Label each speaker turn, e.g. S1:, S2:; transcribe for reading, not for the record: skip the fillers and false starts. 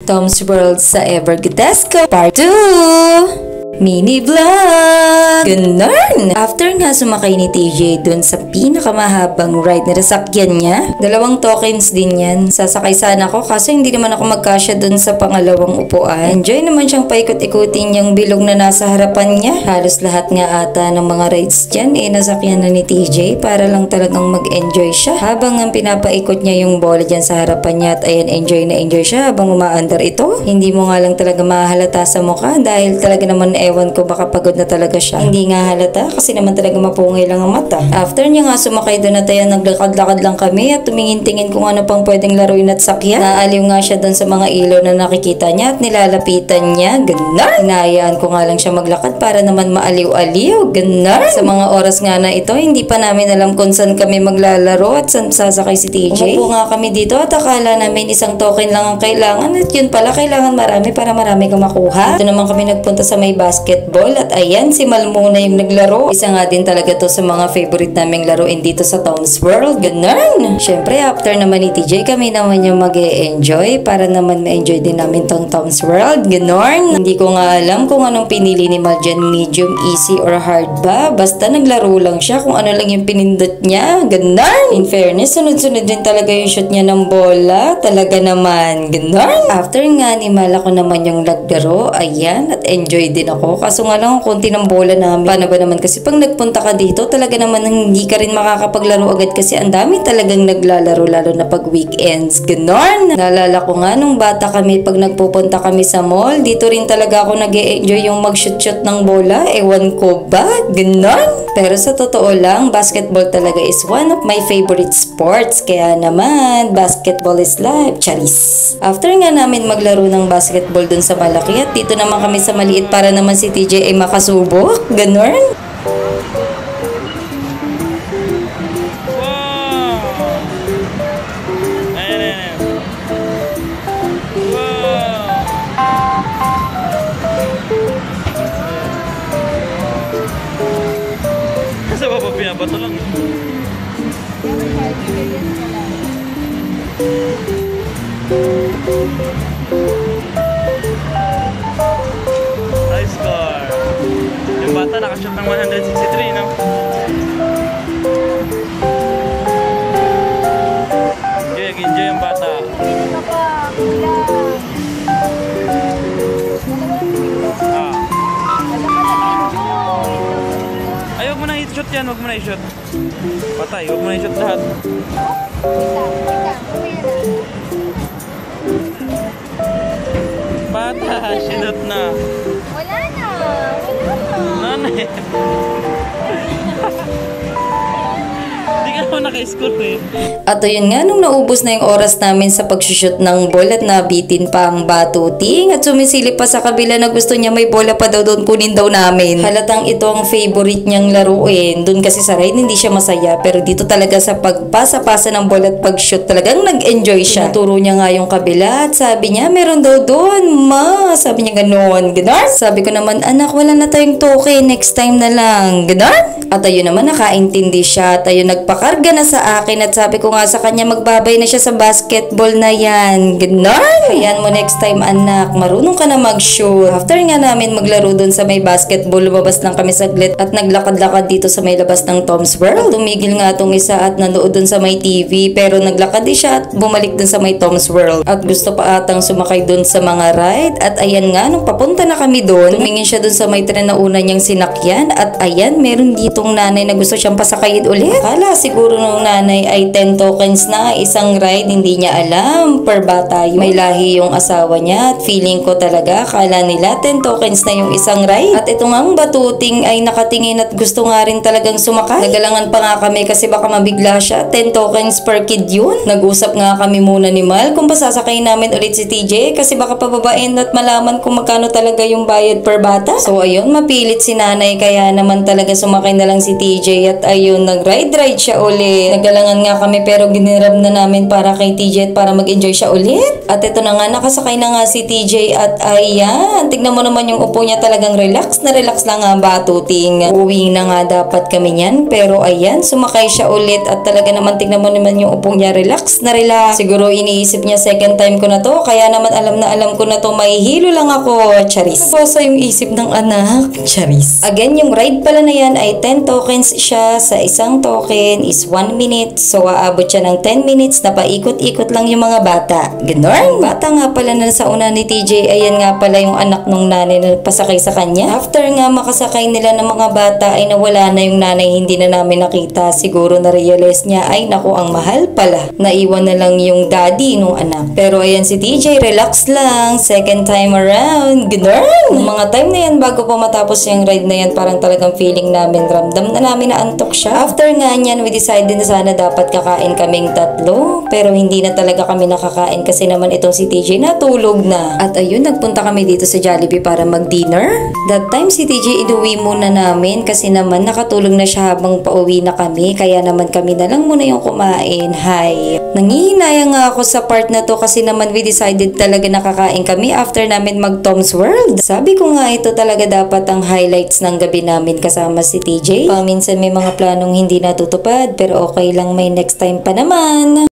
S1: Tom's World sa Evergadesco Part 2 Mini Vlog! Ganun! After nga sumakay ni TJ dun sa pinakamahabang ride na nasakyan niya, 2 tokens din yan. Sasakay sana ako kaso hindi naman ako magkasya dun sa pangalawang upuan. Enjoy naman siyang paikot-ikutin yung bilog na nasa harapan niya. Halos lahat nga ata ng mga rides dyan nasakyan na ni TJ para lang talagang mag-enjoy siya. Habang ang pinapaikot niya yung bola dyan sa harapan niya at ayan, enjoy na enjoy siya habang umaandar ito. Hindi mo nga lang talaga mahalata sa mukha dahil talaga naman ewan ko baka pagod na talaga siya. Hindi nga halata kasi naman talaga mapungay lang ang mata. After niya nga sumakay doon at ayan, naglakad-lakad lang kami at tumingin-tingin kung ano pang pwedeng laruin at sakyan. Naaliw nga siya doon sa mga ilaw na nakikita niya at nilalapitan niya. Ganun! Hinayaan ko nga lang siya maglakad para naman maaliw-aliw. Ganun! Sa mga oras nga na ito, hindi pa namin alam kung saan kami maglalaro at saan sasakay si TJ. Umupo nga kami dito at akala namin isang token lang ang kailangan at yun pala kailangan marami para marami kang makuha. Ito naman kami nagpunta sa may basketball at ayan, si Malmuna yung naglaro. Isa nga din talaga to sa mga favorite naming laruin dito sa Tom's World. Ganun! Siyempre, after naman ni TJ, kami naman yung mag-e-enjoy para naman ma-enjoy din namin tong Tom's World. Ganun! Hindi ko nga alam kung anong pinili ni Mal dyan, medium, easy, or hard ba. Basta naglaro lang siya kung ano lang yung pinindot niya. Ganun! In fairness, sunod-sunod din talaga yung shoot niya ng bola. Talaga naman. Ganun! After nga ni Mal, ako naman yung naglaro. Ayan, at enjoy din ako. Kaso nga lang, konti ng bola namin. Paano ba naman? Kasi pag nagpunta ka dito, talaga naman hindi ka rin makakapaglaro agad kasi ang dami talagang naglalaro lalo na pag weekends. Ganon! Naalala ko nga nung bata kami pag nagpupunta kami sa mall, dito rin talaga ako nag-e-enjoy yung mag-shoot-shoot ng bola. Ewan ko ba? Ganon! Pero sa totoo lang, basketball talaga is one of my favorite sports. Kaya naman, basketball is life. Charis! After nga namin maglaro ng basketball dun sa malaki at dito naman kami sa maliit para naman si TJ ay makasubok. Ganon!
S2: Sa baba pinabato lang. High score. Yung bata nakashoot ng 163, no? Enjoy yung bata. Ay, huwag mo na i-shoot yan. Huwag mo na i-shoot. Patay, huwag mo na i-shoot lahat. Patay, sinot na.
S3: Wala na.
S2: Nanay. Hindi ka naman naka-score eh.
S1: At ayun nga, nung naubos na yung oras namin sa pagsushoot ng bola at nabitin pa ang batuting at sumisilip pa sa kabila na gusto niya may bola pa daw doon, kunin daw namin. Halatang ito ang favorite niyang laruin. Doon kasi sa ride hindi siya masaya pero dito talaga sa pagpasa-pasa ng bola at pag-shoot talagang nag-enjoy siya. Tinuturo niya nga yung kabila at sabi niya meron daw doon, ma. Sabi niya ganoon. Ganon? Sabi ko naman, anak, wala na tayong token. Next time na lang. Ganon? At ayun naman, nakaintindi siya at ayun nagpakarga na sa akin at sabi ko nga sa kanya magbabay na siya sa basketball na yan. Ganon! Ayan mo next time anak, marunong ka na mag-shoot. After nga namin maglaro dun sa may basketball, lumabas lang kami saglit at naglakad-lakad dito sa may labas ng Tom's World. Tumigil nga tong isa at nanood dun sa may TV pero naglakad din siya at bumalik dun sa may Tom's World. At gusto pa atang sumakay dun sa mga ride at ayan nga, nung papunta na kami dun, tumingin siya dun sa may tren na una niyang sinakyan at ayan, meron ditong nanay na gusto siyang pasakayin ulit. Kala siguro nung nanay ay 10 tokens na isang ride, hindi niya alam per bata yun. May lahi yung asawa niya at feeling ko talaga kala nila 10 tokens na yung isang ride. At ito nga ang batuting ay nakatingin at gusto nga rin talagang sumakay. Nagalangan pa nga kami kasi baka mabigla siya. 10 tokens per kid yun. Nag-usap nga kami muna ni Mal kung pasasakay namin ulit si TJ kasi baka pababain at malaman kung magkano talaga yung bayad per bata. So ayun, mapilit si nanay kaya naman talaga sumakay na lang si TJ at ayun, nag-ride siya ulit. ulit. Nagalangan nga kami pero ginirab na namin para kay TJ at para mag-enjoy siya ulit. At ito na nga, nakasakay na nga si TJ at ayan, tignan mo naman yung upo niya, talagang relax na relax lang nga batuting. Uwi na nga dapat kami niyan pero ayan, sumakay siya ulit at talaga naman tignan mo naman yung upo niya, relax na relax. Siguro iniisip niya second time ko na to, kaya naman alam na alam ko na to, may hilo lang ako, charis. Basta yung isip ng anak, charis. Again, yung ride pala na yan ay 10 tokens siya. Sa isang token is 1 minute. So, aabot siya ng 10 minutes na paikot-ikot lang yung mga bata. Ganon. Bata nga pala na sa una ni TJ, ayan nga pala yung anak nung nanay na pasakay sa kanya. After nga makasakay nila ng mga bata ay nawala na yung nanay, hindi na namin nakita. Siguro na-realize niya, ay naku, ang mahal pala. Naiwan na lang yung daddy nung anak. Pero ayan si TJ, relax lang. Second time around. Ganon. Mga time na yan bago pa matapos yung ride na yan, parang talagang feeling namin, ramdam na namin na antok siya. After nga niyan, we decided na sana dapat kakain kaming tatlo. Pero hindi na talaga kami nakakain kasi naman itong si TJ natulog na. At ayun, nagpunta kami dito sa Jollibee para mag-dinner. That time si TJ inuwi muna namin kasi naman nakatulog na siya habang pauwi na kami. Kaya naman kami na lang muna yung kumain. Hi! Nangihinayang nga ako sa part na to kasi naman we decided talaga nakakain kami after namin mag Tom's World. Sabi ko nga ito talaga dapat ang highlights ng gabi namin kasama si TJ. Paminsan may mga planong hindi natutupad pero okay lang, may next time pa naman.